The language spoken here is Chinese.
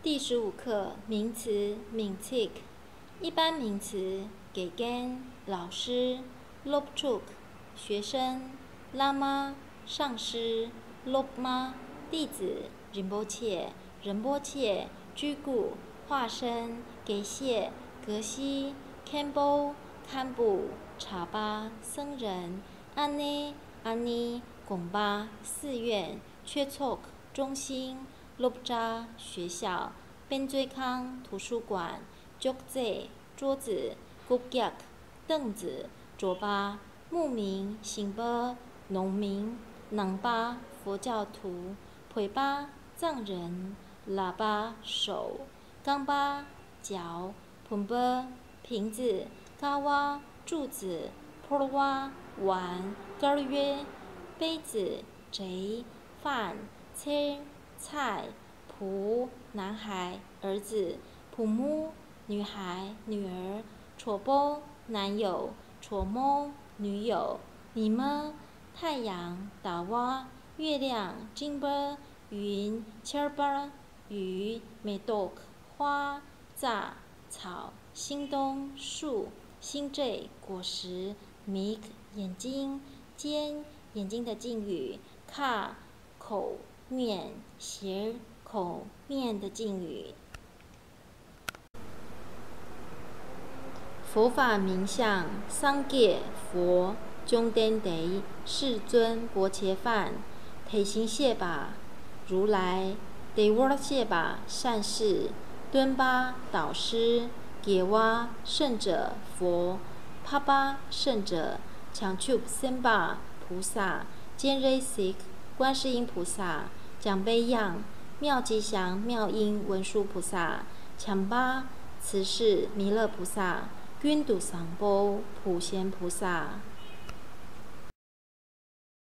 第15课名词 mintik， 一般名词给根老师 lopchuk 学生 lama 上师 lopma 弟子 rinpoche 居故化身给谢格西 Khenpo 堪布查巴僧人安妮拱巴寺院缺措中心Lopja 学校边追康图书馆 Jokze 桌子 Gugyak 凳子卓巴牧民行巴农民囊巴佛教徒腿巴藏人喇叭手钢巴脚盆巴瓶子高洼柱子坡洼碗根儿约杯子贼饭切菜仆男孩儿子普木女孩女儿戳波男友戳摸女友你们太阳打蛙月亮金巴云切巴雨美豆花榨草新冬树新坠果实米眼睛尖眼睛的敬语卡口面斜口面的敬语。佛法名相桑戒佛中登得世尊薄伽梵体行谢把如来得沃谢把善事敦巴导师给哇圣者佛帕巴圣者强丘森巴菩萨坚瑞西观世音菩萨奖杯样妙吉祥妙音文殊菩萨强巴慈氏弥勒菩萨君度桑波普贤菩萨